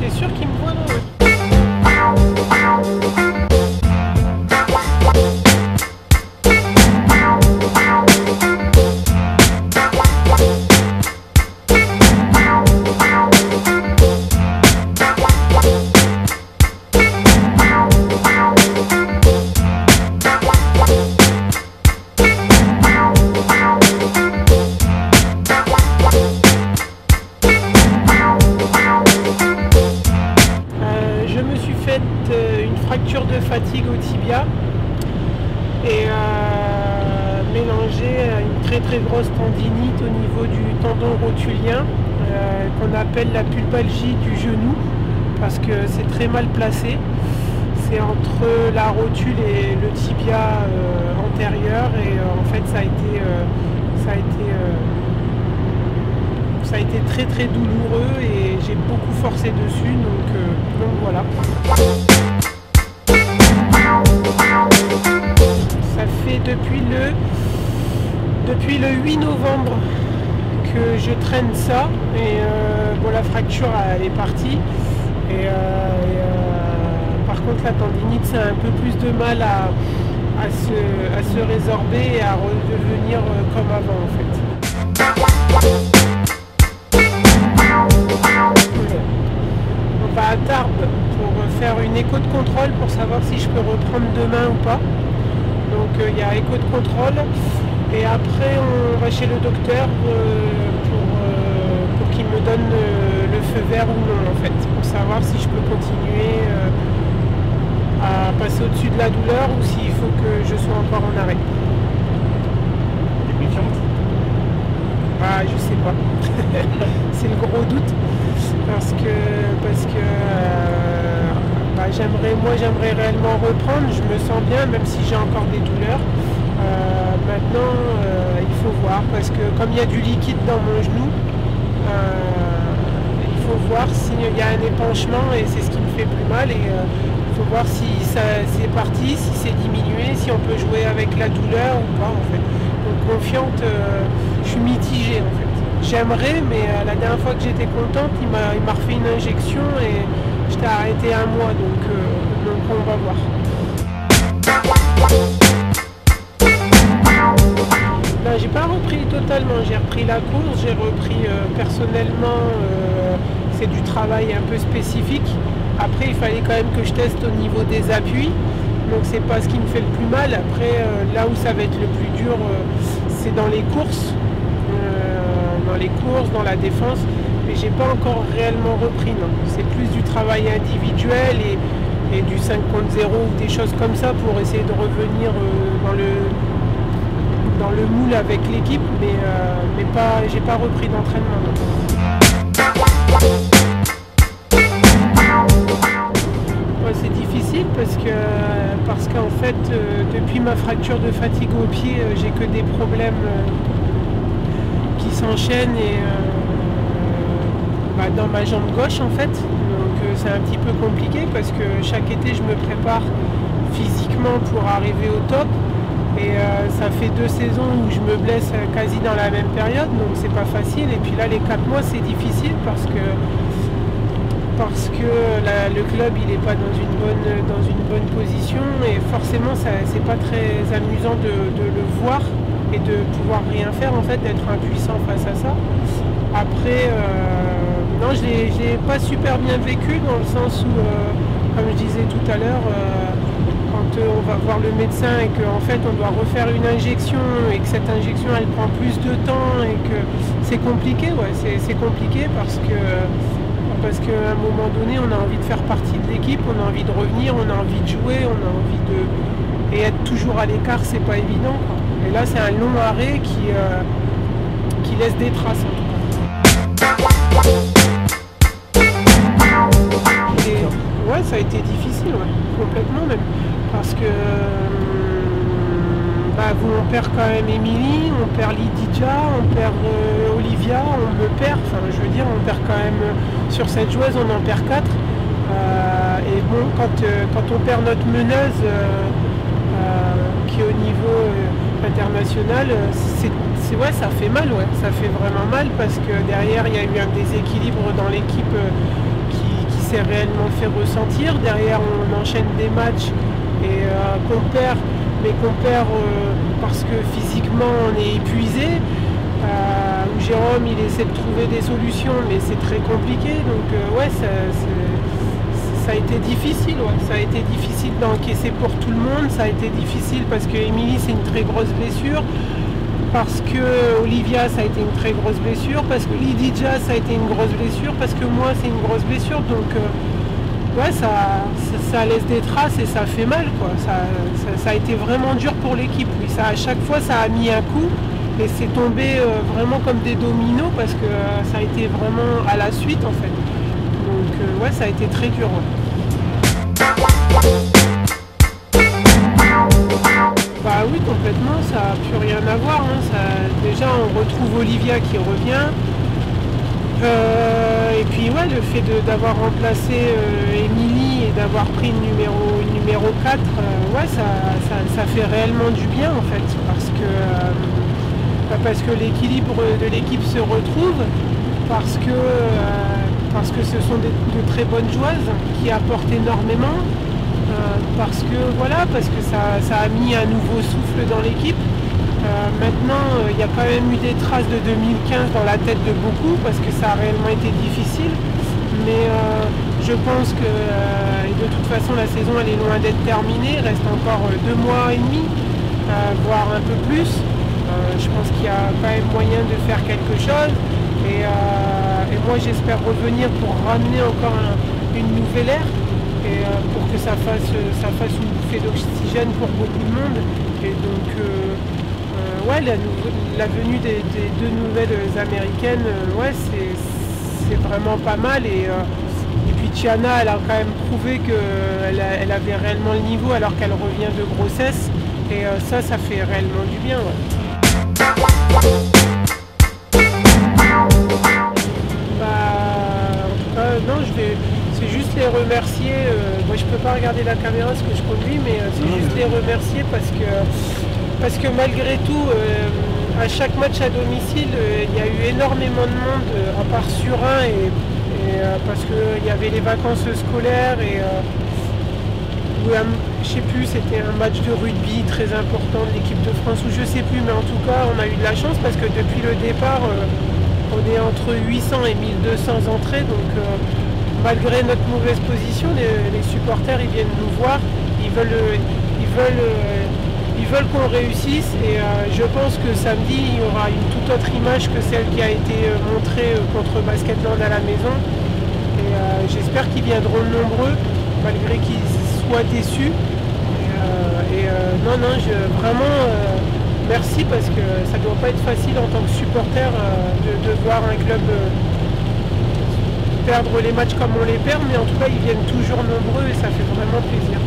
T'es sûr qu'il me voit là? Une fracture de fatigue au tibia et mélangé à une très grosse tendinite au niveau du tendon rotulien qu'on appelle la pulpalgie du genou parce que c'est très mal placé. C'est entre la rotule et le tibia antérieur et en fait ça a été très douloureux et j'ai beaucoup forcé dessus donc voilà. Ça fait depuis le 8 novembre que je traîne ça et bon, la fracture elle est partie et par contre la tendinite ça a un peu plus de mal à se résorber et à redevenir comme avant en fait. On va à Tarbes pour faire une écho de contrôle pour savoir si je peux reprendre demain ou pas. Donc il y a écho de contrôle et après on va chez le docteur pour qu'il me donne le feu vert ou non en fait, pour savoir si je peux continuer à passer au-dessus de la douleur ou s'il faut que je sois encore en arrêt. Ah, je sais pas. C'est le gros doute parce que j'aimerais réellement reprendre. Je me sens bien même si j'ai encore des douleurs. Maintenant, il faut voir parce que comme il y a du liquide dans mon genou, il faut voir s'il y a un épanchement et c'est ce qui me fait plus mal. Et il faut voir si c'est parti, si c'est diminué, si on peut jouer avec la douleur ou pas en fait. Donc confiante, je suis mitigée en fait. J'aimerais, mais la dernière fois que j'étais contente, il m'a refait une injection et j'étais arrêtée un mois, donc on va voir. Ben, j'ai pas repris totalement, j'ai repris la course, j'ai repris personnellement, c'est du travail un peu spécifique. Après, il fallait quand même que je teste au niveau des appuis. Donc c'est pas ce qui me fait le plus mal. Après, là où ça va être le plus dur, c'est dans les courses. Dans la défense. Mais j'ai pas encore réellement repris, non. C'est plus du travail individuel et du 5 contre 0 ou des choses comme ça pour essayer de revenir dans le moule avec l'équipe. Mais j'ai pas repris d'entraînement. C'est difficile parce qu'en fait depuis ma fracture de fatigue au pied j'ai que des problèmes qui s'enchaînent et dans ma jambe gauche en fait, donc c'est un petit peu compliqué parce que chaque été je me prépare physiquement pour arriver au top et ça fait 2 saisons où je me blesse quasi dans la même période, donc c'est pas facile. Et puis là les 4 mois c'est difficile parce que le club il n'est pas dans une bonne position et forcément c'est pas très amusant de le voir et de pouvoir rien faire en fait, d'être impuissant face à ça. Après non, je l'ai pas super bien vécu dans le sens où comme je disais tout à l'heure quand on va voir le médecin et qu'en fait on doit refaire une injection et que cette injection elle prend plus de temps et que c'est compliqué, ouais, c'est compliqué parce qu'à un moment donné on a envie de faire partie de l'équipe, on a envie de revenir, on a envie de jouer, on a envie de... Et être toujours à l'écart c'est pas évident quoi. Et là c'est un long arrêt qui laisse des traces en tout cas. Et, ouais, ça a été difficile, ouais, complètement même. Parce que on perd quand même Émilie, on perd Lydia, on perd Olivia, on me perd, enfin je veux dire on perd quand même, sur cette joueuse on en perd 4. Et bon, quand on perd notre meneuse qui est au niveau international, ouais, ça fait mal, ouais, ça fait vraiment mal parce que derrière il y a eu un déséquilibre dans l'équipe qui s'est réellement fait ressentir. Derrière, on enchaîne des matchs et qu'on perd, mais qu'on perd parce que physiquement on est épuisé. Jérôme, il essaie de trouver des solutions, mais c'est très compliqué. Donc ouais, ça a été difficile. Ouais. Ça a été difficile d'encaisser pour tout le monde. Ça a été difficile parce que Émilie, c'est une très grosse blessure. Parce que Olivia, ça a été une très grosse blessure. Parce que Lidija, ça a été une grosse blessure. Parce que moi, c'est une grosse blessure. Donc ouais, ça laisse des traces et ça fait mal, quoi. Ça a été vraiment dur pour l'équipe. Oui. À chaque fois, ça a mis un coup. Et c'est tombé vraiment comme des dominos parce que ça a été vraiment à la suite en fait. Donc ouais, ça a été très dur. Ouais. Bah oui, complètement, ça n'a plus rien à voir. Hein. Déjà, on retrouve Olivia qui revient. Et puis ouais, le fait d'avoir remplacé Émilie et d'avoir pris le numéro 4, ouais, ça fait réellement du bien en fait. Parce que l'équilibre de l'équipe se retrouve, parce que ce sont de très bonnes joueuses qui apportent énormément, parce que ça a mis un nouveau souffle dans l'équipe. Maintenant, il y a quand même eu des traces de 2015 dans la tête de beaucoup, parce que ça a réellement été difficile. Mais je pense que de toute façon la saison elle est loin d'être terminée, il reste encore 2 mois et demi, voire un peu plus. Je pense qu'il y a quand même moyen de faire quelque chose et moi j'espère revenir pour ramener encore une nouvelle ère et pour que ça fasse une bouffée d'oxygène pour beaucoup de monde. Et donc ouais, la venue des 2 nouvelles américaines, ouais, c'est vraiment pas mal et puis Tiana, elle a quand même prouvé qu'elle avait réellement le niveau alors qu'elle revient de grossesse et ça fait réellement du bien. Ouais. Non, c'est juste les remercier. Moi, je peux pas regarder la caméra parce que je conduis, mais c'est juste les remercier parce que malgré tout, à chaque match à domicile, il y a eu énormément de monde, à part sur et parce qu'il y avait les vacances scolaires et je sais plus, c'était un match de rugby très important de l'équipe de France ou je sais plus, mais en tout cas on a eu de la chance parce que depuis le départ on est entre 800 et 1200 entrées, donc malgré notre mauvaise position, les supporters ils viennent nous voir, ils veulent qu'on réussisse et je pense que samedi il y aura une toute autre image que celle qui a été montrée contre Basketland à la maison et j'espère qu'ils viendront nombreux malgré qu'ils soient déçus et vraiment merci parce que ça ne doit pas être facile en tant que supporter de voir un club perdre les matchs comme on les perd, mais en tout cas ils viennent toujours nombreux et ça fait vraiment plaisir.